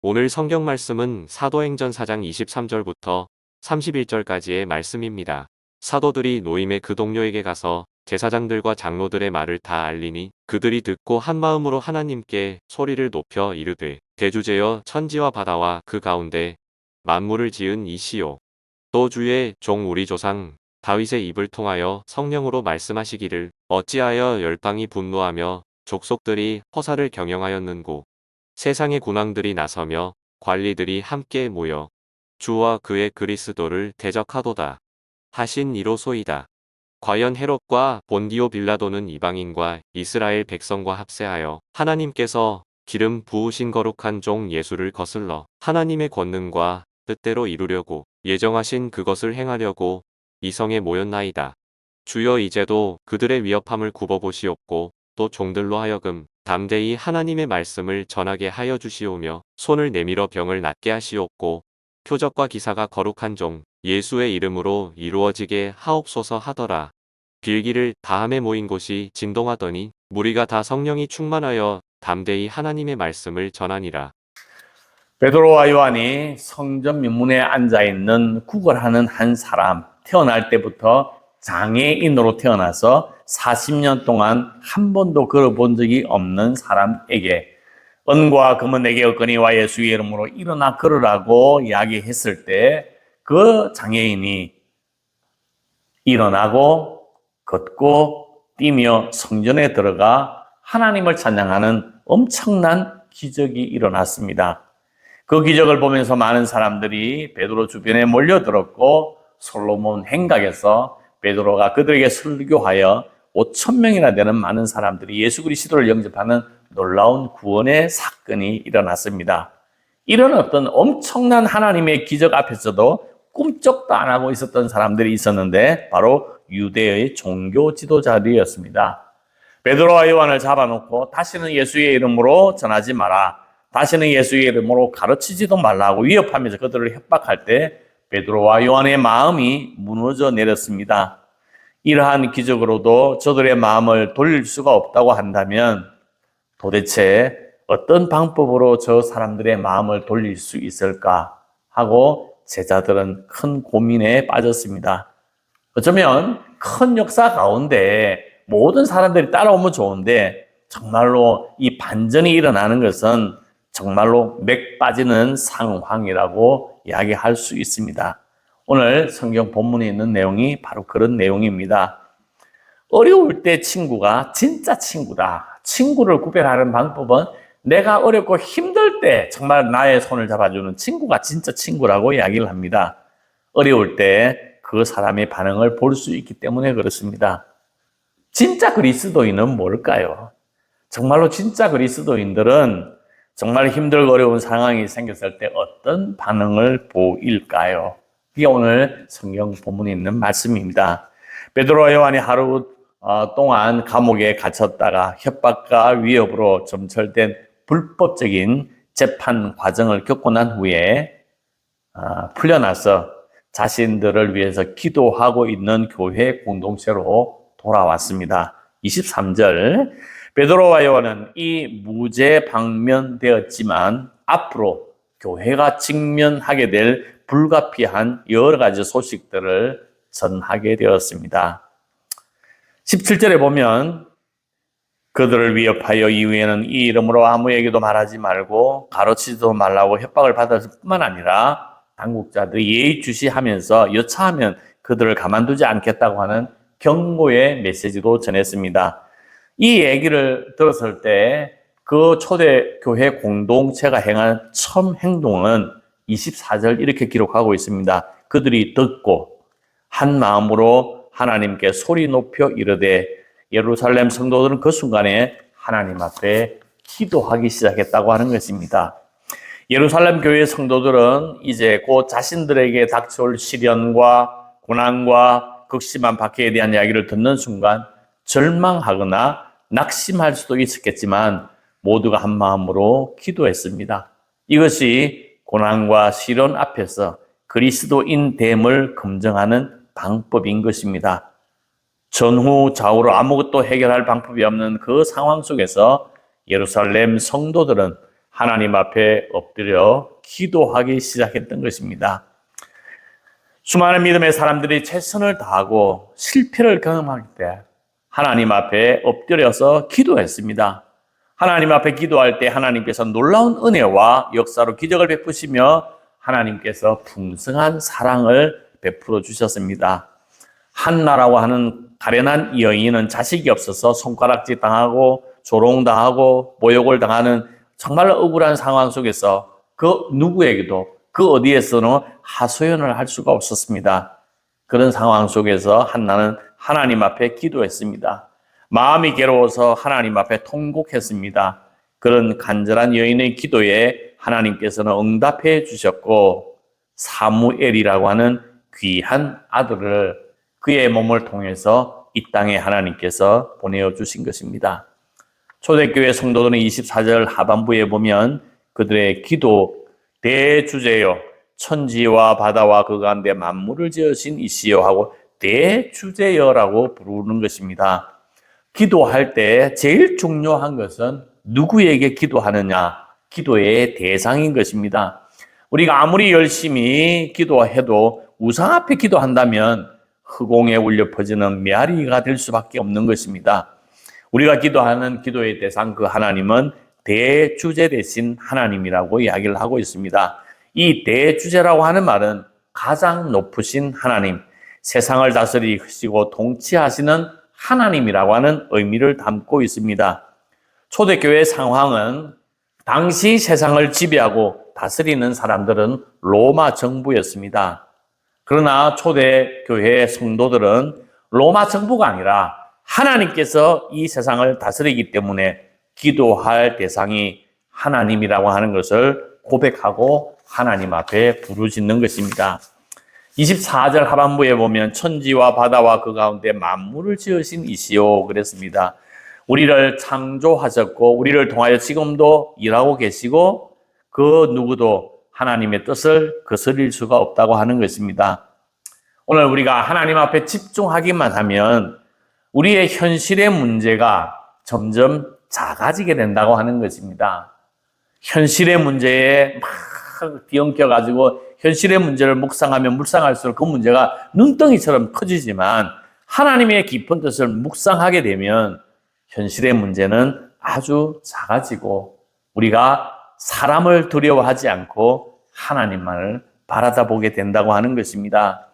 오늘 성경 말씀은 사도행전 4장 23절부터 31절까지의 말씀입니다. 사도들이 노임의 그 동료에게 가서 제사장들과 장로들의 말을 다 알리니 그들이 듣고 한마음으로 하나님께 소리를 높여 이르되 대주제여 천지와 바다와 그 가운데 만물을 지은 이시요 또 주의 종 우리 조상 다윗의 입을 통하여 성령으로 말씀하시기를 어찌하여 열방이 분노하며 족속들이 허사를 경영하였는고 세상의 군왕들이 나서며 관리들이 함께 모여 주와 그의 그리스도를 대적하도다 하신 이로소이다. 과연 헤롯과 본디오 빌라도는 이방인과 이스라엘 백성과 합세하여 하나님께서 기름 부으신 거룩한 종 예수를 거슬러 하나님의 권능과 뜻대로 이루려고 예정하신 그것을 행하려고 이성에 모였나이다. 주여 이제도 그들의 위협함을 굽어보시옵고 또 종들로 하여금 담대히 하나님의 말씀을 전하게 하여 주시오며 손을 내밀어 병을 낫게 하시옵고 표적과 기사가 거룩한 종 예수의 이름으로 이루어지게 하옵소서 하더라. 빌기를 다함에 모인 곳이 진동하더니 무리가 다 성령이 충만하여 담대히 하나님의 말씀을 전하니라. 베드로와 요한이 성전 민문에 앉아있는 구걸하는 한 사람, 태어날 때부터 장애인으로 태어나서 40년 동안 한 번도 걸어본 적이 없는 사람에게 은과 금은 내게 없거니와 예수의 이름으로 일어나 걸으라고 이야기했을 때 그 장애인이 일어나고 걷고 뛰며 성전에 들어가 하나님을 찬양하는 엄청난 기적이 일어났습니다. 그 기적을 보면서 많은 사람들이 베드로 주변에 몰려들었고 솔로몬 행각에서 베드로가 그들에게 설교하여 5,000명이나 되는 많은 사람들이 예수 그리스도를 영접하는 놀라운 구원의 사건이 일어났습니다. 이런 어떤 엄청난 하나님의 기적 앞에서도 꿈쩍도 안 하고 있었던 사람들이 있었는데 바로 유대의 종교 지도자들이었습니다. 베드로와 요한을 잡아놓고 다시는 예수의 이름으로 전하지 마라, 다시는 예수의 이름으로 가르치지도 말라고 위협하면서 그들을 협박할 때 베드로와 요한의 마음이 무너져 내렸습니다. 이러한 기적으로도 저들의 마음을 돌릴 수가 없다고 한다면 도대체 어떤 방법으로 저 사람들의 마음을 돌릴 수 있을까 하고 제자들은 큰 고민에 빠졌습니다. 어쩌면 큰 역사 가운데 모든 사람들이 따라오면 좋은데 정말로 이 반전이 일어나는 것은 정말로 맥 빠지는 상황이라고 이야기할 수 있습니다. 오늘 성경 본문에 있는 내용이 바로 그런 내용입니다. 어려울 때 친구가 진짜 친구다. 친구를 구별하는 방법은 내가 어렵고 힘들 때 정말 나의 손을 잡아주는 친구가 진짜 친구라고 이야기를 합니다. 어려울 때 그 사람의 반응을 볼 수 있기 때문에 그렇습니다. 진짜 그리스도인은 뭘까요? 정말로 진짜 그리스도인들은 정말 힘들고 어려운 상황이 생겼을 때 어떤 반응을 보일까요? 이게 오늘 성경 본문에 있는 말씀입니다. 베드로와 요한이 하루 동안 감옥에 갇혔다가 협박과 위협으로 점철된 불법적인 재판 과정을 겪고 난 후에 풀려나서 자신들을 위해서 기도하고 있는 교회 공동체로 돌아왔습니다. 23절 베드로와 요한은 이 무죄 방면되었지만 앞으로 교회가 직면하게 될 불가피한 여러 가지 소식들을 전하게 되었습니다. 17절에 보면 그들을 위협하여 이후에는 이 이름으로 아무에게도 말하지 말고 가르치지도 말라고 협박을 받았을 뿐만 아니라 당국자들이 예의주시하면서 여차하면 그들을 가만두지 않겠다고 하는 경고의 메시지도 전했습니다. 이 얘기를 들었을 때 그 초대교회 공동체가 행한 처음 행동은 24절 이렇게 기록하고 있습니다. 그들이 듣고 한 마음으로 하나님께 소리 높여 이르되 예루살렘 성도들은 그 순간에 하나님 앞에 기도하기 시작했다고 하는 것입니다. 예루살렘 교회 성도들은 이제 곧 자신들에게 닥쳐올 시련과 고난과 극심한 박해에 대한 이야기를 듣는 순간 절망하거나 낙심할 수도 있었겠지만 모두가 한 마음으로 기도했습니다. 이것이 고난과 시련 앞에서 그리스도인 됨을 검증하는 방법인 것입니다. 전후 좌우로 아무것도 해결할 방법이 없는 그 상황 속에서 예루살렘 성도들은 하나님 앞에 엎드려 기도하기 시작했던 것입니다. 수많은 믿음의 사람들이 최선을 다하고 실패를 경험할 때 하나님 앞에 엎드려서 기도했습니다. 하나님 앞에 기도할 때 하나님께서 놀라운 은혜와 역사로 기적을 베푸시며 하나님께서 풍성한 사랑을 베풀어 주셨습니다. 한나라고 하는 가련한 여인은 자식이 없어서 손가락질 당하고 조롱당하고 모욕을 당하는 정말 억울한 상황 속에서 그 누구에게도 그 어디에서는 하소연을 할 수가 없었습니다. 그런 상황 속에서 한나는 하나님 앞에 기도했습니다. 마음이 괴로워서 하나님 앞에 통곡했습니다. 그런 간절한 여인의 기도에 하나님께서는 응답해 주셨고 사무엘이라고 하는 귀한 아들을 그의 몸을 통해서 이 땅에 하나님께서 보내주신 것입니다. 초대교회 성도들은 24절 하반부에 보면 그들의 기도 대주제여 천지와 바다와 그 가운데 만물을 지으신 이시여 하고 대주제여라고 부르는 것입니다. 기도할 때 제일 중요한 것은 누구에게 기도하느냐, 기도의 대상인 것입니다. 우리가 아무리 열심히 기도해도 우상 앞에 기도한다면 허공에 울려 퍼지는 메아리가 될 수밖에 없는 것입니다. 우리가 기도하는 기도의 대상 그 하나님은 대주제 되신 하나님이라고 이야기를 하고 있습니다. 이 대주제라고 하는 말은 가장 높으신 하나님, 세상을 다스리시고 통치하시는 하나님이라고 하는 의미를 담고 있습니다. 초대교회의 상황은 당시 세상을 지배하고 다스리는 사람들은 로마 정부였습니다. 그러나 초대교회의 성도들은 로마 정부가 아니라 하나님께서 이 세상을 다스리기 때문에 기도할 대상이 하나님이라고 하는 것을 고백하고 하나님 앞에 부르짖는 것입니다. 24절 하반부에 보면 천지와 바다와 그 가운데 만물을 지으신 이시오 그랬습니다. 우리를 창조하셨고 우리를 통하여 지금도 일하고 계시고 그 누구도 하나님의 뜻을 거스릴 수가 없다고 하는 것입니다. 오늘 우리가 하나님 앞에 집중하기만 하면 우리의 현실의 문제가 점점 작아지게 된다고 하는 것입니다. 현실의 문제에 막 뒤엉켜가지고 현실의 문제를 묵상하면 묵상할수록 그 문제가 눈덩이처럼 커지지만 하나님의 깊은 뜻을 묵상하게 되면 현실의 문제는 아주 작아지고 우리가 사람을 두려워하지 않고 하나님만을 바라다 보게 된다고 하는 것입니다.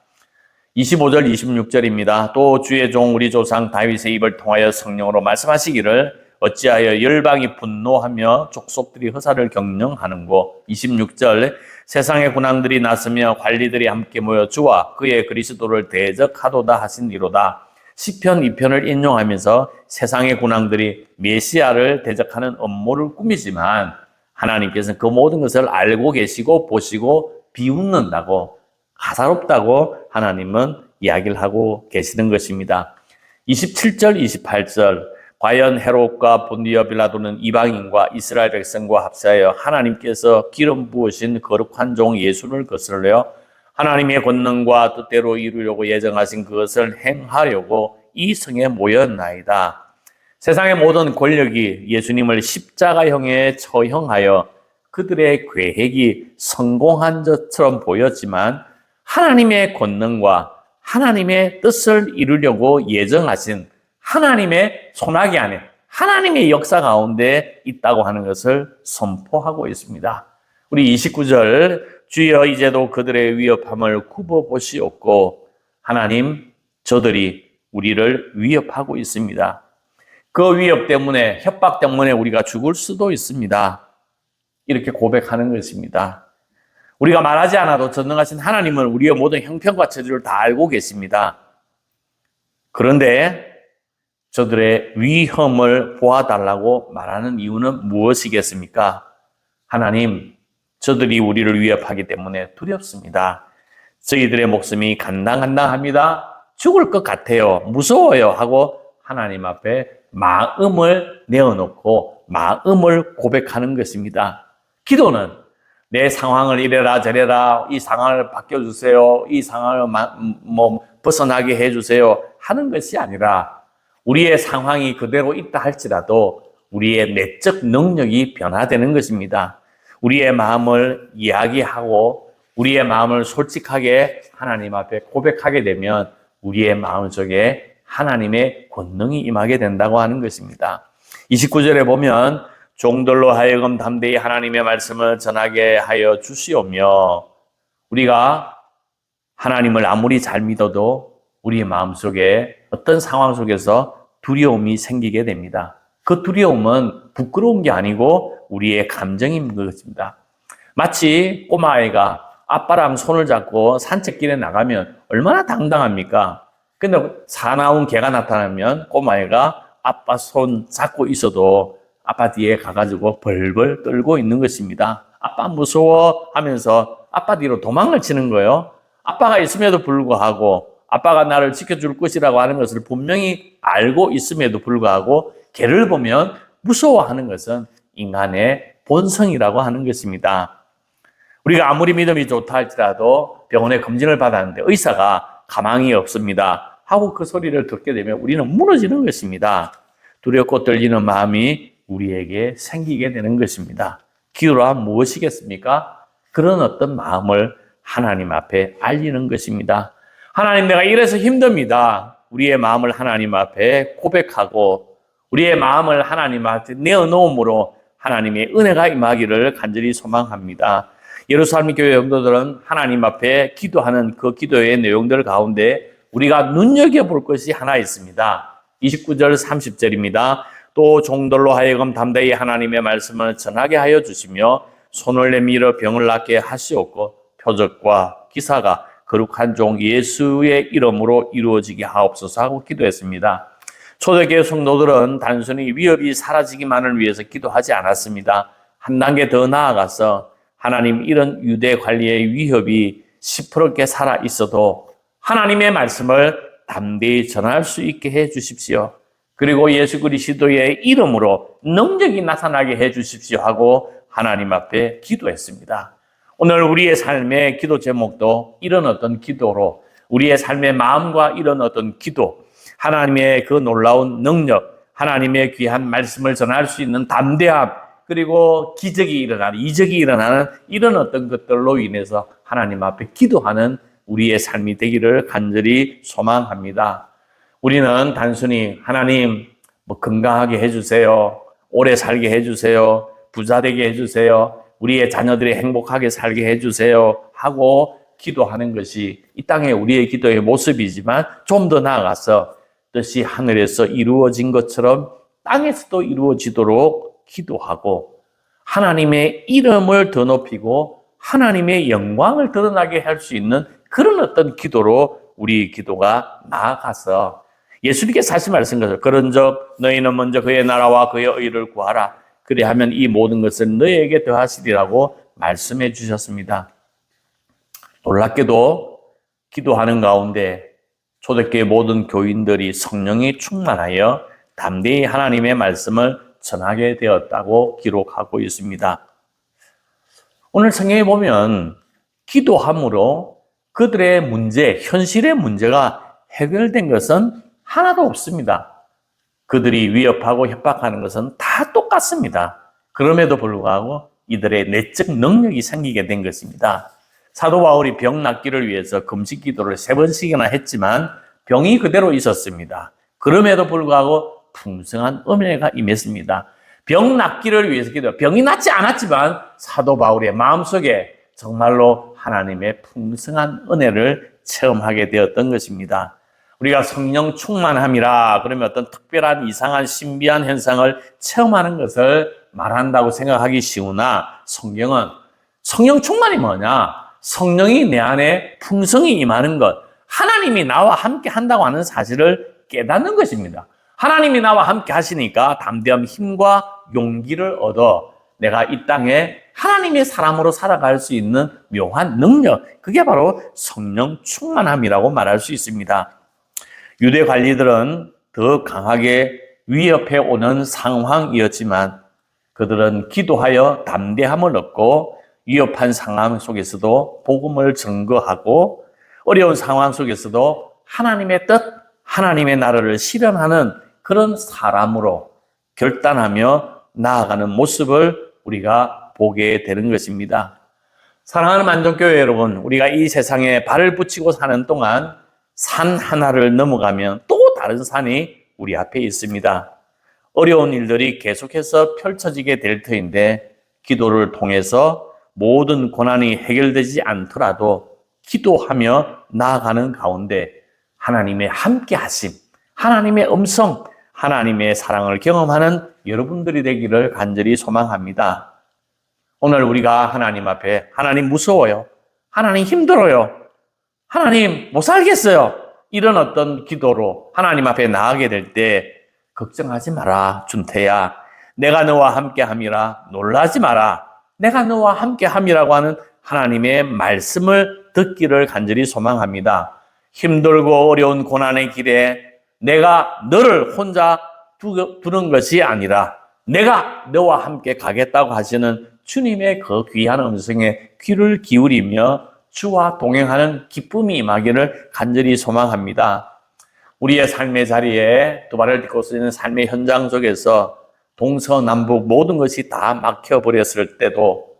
25절 26절입니다. 또 주의 종 우리 조상 다윗의 입을 통하여 성령으로 말씀하시기를 어찌하여 열방이 분노하며 족속들이 허사를 경영하는고. 26절 세상의 군왕들이 나서며 관리들이 함께 모여 주와 그의 그리스도를 대적하도다 하신이로다. 시편 2편을 인용하면서 세상의 군왕들이 메시아를 대적하는 음모를 꾸미지만 하나님께서는 그 모든 것을 알고 계시고 보시고 비웃는다고 가사롭다고 하나님은 이야기를 하고 계시는 것입니다. 27절 28절 과연 헤롯과 본디어 빌라도는 이방인과 이스라엘 백성과 합세하여 하나님께서 기름 부으신 거룩한 종 예수를 거슬러 하나님의 권능과 뜻대로 이루려고 예정하신 그것을 행하려고 이 성에 모였나이다. 세상의 모든 권력이 예수님을 십자가형에 처형하여 그들의 계획이 성공한 것처럼 보였지만 하나님의 권능과 하나님의 뜻을 이루려고 예정하신 하나님의 손아귀 안에 하나님의 역사 가운데 있다고 하는 것을 선포하고 있습니다. 우리 29절 주여 이제도 그들의 위협함을 굽어보시옵고 하나님 저들이 우리를 위협하고 있습니다. 그 위협 때문에 협박 때문에 우리가 죽을 수도 있습니다. 이렇게 고백하는 것입니다. 우리가 말하지 않아도 전능하신 하나님은 우리의 모든 형편과 처지를 다 알고 계십니다. 그런데 저들의 위험을 보아달라고 말하는 이유는 무엇이겠습니까? 하나님, 저들이 우리를 위협하기 때문에 두렵습니다. 저희들의 목숨이 간당간당합니다. 죽을 것 같아요. 무서워요. 하고 하나님 앞에 마음을 내어놓고 마음을 고백하는 것입니다. 기도는 내 상황을 이래라 저래라 이 상황을 바뀌어주세요. 이 상황을 벗어나게 해주세요. 하는 것이 아니라 우리의 상황이 그대로 있다 할지라도 우리의 내적 능력이 변화되는 것입니다. 우리의 마음을 이야기하고 우리의 마음을 솔직하게 하나님 앞에 고백하게 되면 우리의 마음속에 하나님의 권능이 임하게 된다고 하는 것입니다. 29절에 보면 종들로 하여금 담대히 하나님의 말씀을 전하게 하여 주시오며, 우리가 하나님을 아무리 잘 믿어도 우리의 마음속에 어떤 상황 속에서 두려움이 생기게 됩니다. 그 두려움은 부끄러운 게 아니고 우리의 감정인 것입니다. 마치 꼬마아이가 아빠랑 손을 잡고 산책길에 나가면 얼마나 당당합니까? 근데 사나운 개가 나타나면 꼬마아이가 아빠 손 잡고 있어도 아빠 뒤에 가가지고 벌벌 떨고 있는 것입니다. 아빠 무서워 하면서 아빠 뒤로 도망을 치는 거예요. 아빠가 있음에도 불구하고 아빠가 나를 지켜줄 것이라고 하는 것을 분명히 알고 있음에도 불구하고 개를 보면 무서워하는 것은 인간의 본성이라고 하는 것입니다. 우리가 아무리 믿음이 좋다 할지라도 병원에 검진을 받았는데 의사가 가망이 없습니다 하고 그 소리를 듣게 되면 우리는 무너지는 것입니다. 두렵고 떨리는 마음이 우리에게 생기게 되는 것입니다. 기도란 무엇이겠습니까? 그런 어떤 마음을 하나님 앞에 알리는 것입니다. 하나님, 내가 이래서 힘듭니다. 우리의 마음을 하나님 앞에 고백하고 우리의 마음을 하나님 앞에 내어놓음으로 하나님의 은혜가 임하기를 간절히 소망합니다. 예루살렘 교회 성도들은 하나님 앞에 기도하는 그 기도의 내용들 가운데 우리가 눈여겨볼 것이 하나 있습니다. 29절 30절입니다. 또 종들로 하여금 담대히 하나님의 말씀을 전하게 하여 주시며 손을 내밀어 병을 낫게 하시옵고 표적과 기사가 거룩한 종 예수의 이름으로 이루어지게 하옵소서 하고 기도했습니다. 초대교회 성도들은 단순히 위협이 사라지기만을 위해서 기도하지 않았습니다. 한 단계 더 나아가서 하나님, 이런 유대 관리의 위협이 시퍼렇게 살아 있어도 하나님의 말씀을 담대히 전할 수 있게 해 주십시오. 그리고 예수 그리스도의 이름으로 능력이 나타나게 해 주십시오 하고 하나님 앞에 기도했습니다. 오늘 우리의 삶의 기도 제목도 이런 어떤 기도로 우리의 삶의 마음과 이런 어떤 기도, 하나님의 그 놀라운 능력, 하나님의 귀한 말씀을 전할 수 있는 담대함, 그리고 기적이 일어나는, 이적이 일어나는 이런 어떤 것들로 인해서 하나님 앞에 기도하는 우리의 삶이 되기를 간절히 소망합니다. 우리는 단순히 하나님 건강하게 해주세요, 오래 살게 해주세요, 부자 되게 해주세요, 우리의 자녀들이 행복하게 살게 해주세요 하고 기도하는 것이 이 땅에 우리의 기도의 모습이지만 좀 더 나아가서 뜻이 하늘에서 이루어진 것처럼 땅에서도 이루어지도록 기도하고 하나님의 이름을 더 높이고 하나님의 영광을 드러나게 할 수 있는 그런 어떤 기도로 우리 기도가 나아가서 예수님께서 하신 말씀인 그런즉 너희는 먼저 그의 나라와 그의 의를 구하라. 그리하면 이 모든 것을 너희에게 더하시리라고 말씀해 주셨습니다. 놀랍게도 기도하는 가운데 초대교회 모든 교인들이 성령이 충만하여 담대히 하나님의 말씀을 전하게 되었다고 기록하고 있습니다. 오늘 성경에 보면 기도함으로 그들의 문제, 현실의 문제가 해결된 것은 하나도 없습니다. 그들이 위협하고 협박하는 것은 다 똑같습니다. 그럼에도 불구하고 이들의 내적 능력이 생기게 된 것입니다. 사도 바울이 병 낫기를 위해서 금식 기도를 3번씩이나 했지만 병이 그대로 있었습니다. 그럼에도 불구하고 풍성한 은혜가 임했습니다. 병 낫기를 위해서 기도, 병이 낫지 않았지만 사도 바울의 마음속에 정말로 하나님의 풍성한 은혜를 체험하게 되었던 것입니다. 우리가 성령 충만함이라 그러면 어떤 특별한 이상한 신비한 현상을 체험하는 것을 말한다고 생각하기 쉬우나 성경은 성령 충만이 뭐냐? 성령이 내 안에 풍성히 임하는 것, 하나님이 나와 함께 한다고 하는 사실을 깨닫는 것입니다. 하나님이 나와 함께 하시니까 담대함, 힘과 용기를 얻어 내가 이 땅에 하나님의 사람으로 살아갈 수 있는 묘한 능력, 그게 바로 성령 충만함이라고 말할 수 있습니다. 유대 관리들은 더 강하게 위협해 오는 상황이었지만 그들은 기도하여 담대함을 얻고 위협한 상황 속에서도 복음을 증거하고 어려운 상황 속에서도 하나님의 뜻, 하나님의 나라를 실현하는 그런 사람으로 결단하며 나아가는 모습을 우리가 보게 되는 것입니다. 사랑하는 만종교회 여러분, 우리가 이 세상에 발을 붙이고 사는 동안 산 하나를 넘어가면 또 다른 산이 우리 앞에 있습니다. 어려운 일들이 계속해서 펼쳐지게 될 터인데 기도를 통해서 모든 고난이 해결되지 않더라도 기도하며 나아가는 가운데 하나님의 함께하심, 하나님의 음성, 하나님의 사랑을 경험하는 여러분들이 되기를 간절히 소망합니다. 오늘 우리가 하나님 앞에 하나님 무서워요. 하나님 힘들어요. 하나님 못 살겠어요. 이런 어떤 기도로 하나님 앞에 나아가게 될 때 걱정하지 마라 준태야. 내가 너와 함께함이라 놀라지 마라. 내가 너와 함께함이라고 하는 하나님의 말씀을 듣기를 간절히 소망합니다. 힘들고 어려운 고난의 길에 내가 너를 혼자 두는 것이 아니라 내가 너와 함께 가겠다고 하시는 주님의 그 귀한 음성에 귀를 기울이며 주와 동행하는 기쁨이 임하기를 간절히 소망합니다. 우리의 삶의 자리에 두 발을 딛고 서 있는 삶의 현장 속에서 동서남북 모든 것이 다 막혀버렸을 때도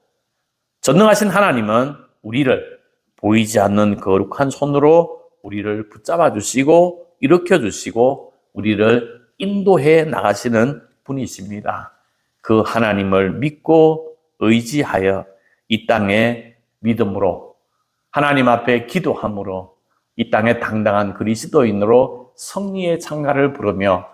전능하신 하나님은 우리를 보이지 않는 거룩한 손으로 우리를 붙잡아 주시고 일으켜 주시고 우리를 인도해 나가시는 분이십니다. 그 하나님을 믿고 의지하여 이 땅에 믿음으로 하나님 앞에 기도함으로 이 땅에 당당한 그리스도인으로 성리의 창가를 부르며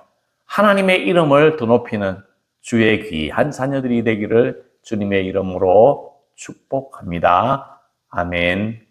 하나님의 이름을 드높이는 주의 귀한 자녀들이 되기를 주님의 이름으로 축복합니다. 아멘.